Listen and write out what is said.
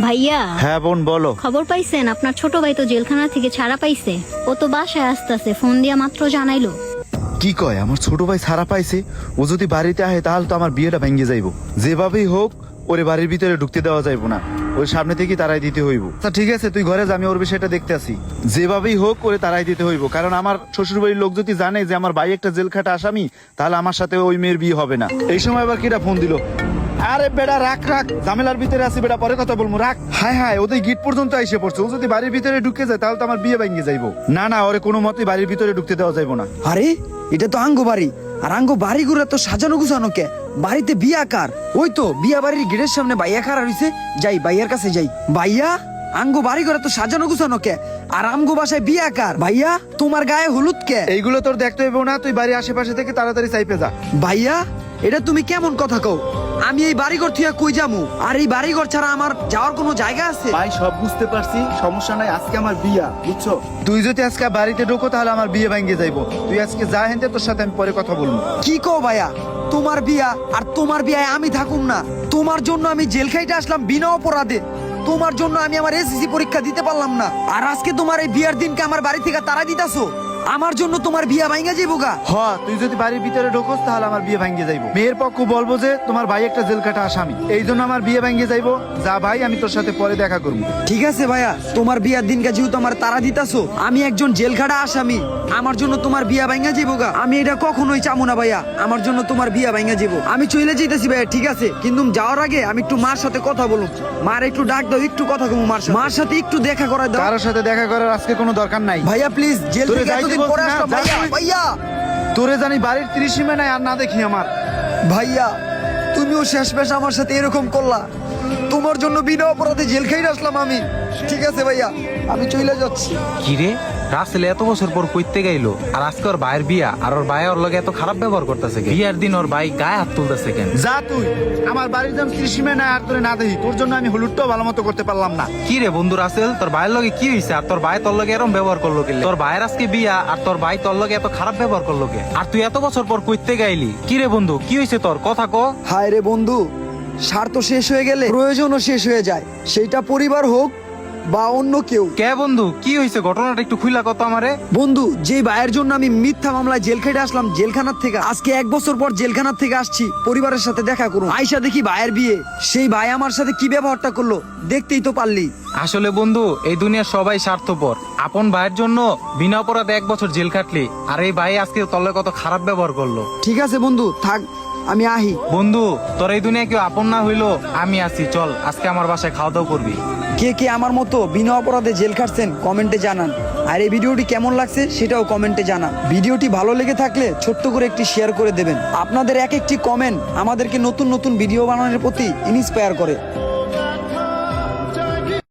ভাইয়া। হ্যাঁ বোন বলো। খবর পাইছেন আপনার ছোট ভাই তো জেলখানা থেকে ছাড়া পাইছে। ও তো বাসায় আসতেছে, ফোন দিয়া মাত্র জানাইলো। কি কয় আমার ছোট ভাই ছাড়া পাইছে? ও যদি বাড়িতে আহে তাহলে তো আমার বিয়েটা ভেঙে যাইব। যেভাবেই হোক ওরে বাড়ির ভিতরে ঢুকতে দেওয়া যাইব না, ওর সামনে থেকে তারাই দিতে হইব। আচ্ছা ঠিক আছে তুই ঘরে যা, আমি ওর বিষয়টা দেখতে আসি। যেভাবেই হোক ওরে তারাই দিতে হইব, কারণ আমার শ্বশুর বাড়ির লোক যদি জানে যে আমার ভাই একটা জেল খাটা আসামি, তাহলে আমার সাথে ওই মেয়ের বিয়ে হবে না। এই সময় আবার কিটা ফোন দিল। আরে বেটা রাখ রাখ, ঝামেলার ভিতরে আছি বেটা, পরে কথা বলবো, রাখ। হায় হায়, ওদের গিট পর্যন্ত এসে পড়ছে। ও যদি বাড়ির ভিতরে ঢুকে যায় তাহলে তো আমার বিয়ে ভেঙে যাইব। না না, ওরে কোনো মতেই বাড়ির ভিতরে ঢুকতে দেওয়া যাইব না। আরে এটা তো আঙ্গো বাড়ি, আর আঙ্গো বাড়ি ঘুরে তো সাজানো গুছানো কে? বাড়িতে বিয়া কার? ওই তো বিয়া বাড়ির গেটের সামনে বাইয়া খাড়া রইছে। যাই বাইয়ার কাছে যাই। বাইয়া, আঙ্গো বাড়ি ঘরে তো সাজানো গুছানো কে, আর আমগো বাসায় বিয়া কার? ভাইয়া তোমার গায়ে হলুদ কে? এইগুলো তোর দেখতে হইব না, তুই বাড়ির আশেপাশে থেকে তাড়াতাড়ি চাইপে যা। ভাইয়া এটা তুমি কেমন কথা কও? আমি এই বাড়িঘর থুয়া কই যামু? আর এই বাড়িঘর ছাড়া আমার যাওয়ার কোনো জায়গা আছে? ভাই সব বুঝতে পারছি, সমস্যা নাই। আজকে আমার বিয়া, বুঝছো? তুই যদি আজকে বাড়িতে ঢোকো তাহলে আমার বিয়ে ভেঙে যাইবো। তুই আজকে যা, হেনতে তোর সাথে আমি পরে কথা বলবো। কি কও ভাইয়া? তোমার বিয়া আর তোমার বিয়ায় আমি থাকুম না? তোমার জন্য আমি জেল খাইতে আসলাম বিনা অপরাধে। তোমার জন্য আমি আমার এসএসসি পরীক্ষা দিতে পারলাম না, আর আজকে তোমার এই বিয়ার দিনকে আমার বাড়ি থেকে তাড়া দিতাছো? আমার জন্য তোমার বিয়া ভাঙা যাইবো গা? তুই যদি বাড়ির ভিতরে ঢোকোস তাহলে আমার বিয়ে ভেঙে যাইবো। মেয়ের পক্ষ বলবো যে তোমার ভাই একটা জেল কাটা আসামি, এই জন্য আমার বিয়ে ভেঙে যাইবো। যা ভাই, আমি তোর সাথে পরে দেখা করবো। ঠিক আছে ভাইয়া, তোমার বিয়ার দিনকে যেহেতু আমার তাড়া দিতাছো, আমি একজন জেল খাটা আসামি, আমার জন্য তোমার বিয়া ভাঙা যাইবো গা? আমি এটা কখনোই চামু না ভাইয়া, আমার জন্য তোমার বিয়া ভাঙা যাইবো। আমি চলে যাইতেছি ভাইয়া, ঠিক আছে? কিন্তু যাওয়ার আগে আমি একটু মার সাথে কথা বলুন। মার একটু ডাক দাও, একটু কথা কমু মার সাথে একটু দেখা করাই দাও। কারোর সাথে দেখা করার আজকে কোনো দরকার নাই ভাইয়া প্লিজ, জেল তোরে থেকে যাইতে এতদিন বলছি পরে না, আসলাম যা ভাইয়া। তুই। ভাইয়া তোরে জানি বাড়ির 30 সীমা নাই আর না দেখি আমার। ভাইয়া তুমিও শেষমেশ আমার সাথে এরকম করলা। তোমার জন্য বিনা অপরাধে জেল খাইতে আসলাম আমি। ঠিক আছে ভাইয়া, আমি চলে যাচ্ছি। কিরে রাসেল এত বছর পর কইতে গাইলো, আর আজকে ওর ভাইয়ের বিয়া, আর ওর ভাই ওর লগে এত খারাপ ব্যবহার করতেছে কেন? বিয়ার দিন ওর ভাই গায়ে হাত তুলতেছে কেন? যা তুই, আমার বাড়ির যেন 30 সীমা নাই আর তোরে না দেখি। তোর জন্য আমি হলুদটাও ভালো মতো করতে পারলাম না। কি রে বন্ধু রাসেল, তোর ভাইয়ের লগে কি হইছে? আর তোর ভাই তোর লগে এরকম ব্যবহার করলো কি? তোর ভাইয়ের আজকে বিয়া আর তোর ভাই তোর লগে এত খারাপ ব্যবহার করলো কে? আর তুই এত বছর পর কইতে গাইলি, কি রে বন্ধু কি হইছে তোর? কথা ক। হায় রে বন্ধু, স্বার্থ শেষ হয়ে গেলে প্রয়োজনও শেষ হয়ে যায়, সেইটা পরিবার হোক বা অন্য কেউ। কে বন্ধু কি হইছে? ঘটনাটা একটু খুইলা কত আমারে। বন্ধু, যে ভাইয়ের জন্য আমি মিথ্যা মামলায় জেল খেটে আসলাম জেলখানার থেকে, আজকে 1 বছর পর জেলখানার থেকে আসছি পরিবারের সাথে দেখা করুন। আয়সা দেখি ভাইয়ের বিয়ে। সেই ভাই আমার সাথে কি ব্যবহারটা করলো দেখতেই তো পারলি। আসলে বন্ধু এই দুনিয়ার সবাই স্বার্থপর। আপন ভাইয়ের জন্য বিনা অপরাধে 1 বছর জেল খাটলি, আর এই ভাই আজকে তোর লগে কত খারাপ ব্যবহার করলো। ঠিক আছে বন্ধু, থাক, আমি আহি। বন্ধু তোর এই দুনিয়া কেউ আপন না হইলো আমি আছি, চল আজকে আমার বাসায় খাওয়া দাওয়া করবি। কে কে আমার মতো বিনা অপরাধে জেল খাটছেন কমেন্টে জানান, আর এই ভিডিওটি কেমন লাগছে সেটাও কমেন্টে জানান। ভিডিওটি ভালো লেগে থাকলে ছোট্ট করে একটি শেয়ার করে দেবেন। আপনাদের এক একটি কমেন্ট আমাদেরকে নতুন নতুন ভিডিও বানানোর প্রতি ইন্সপায়ার করে।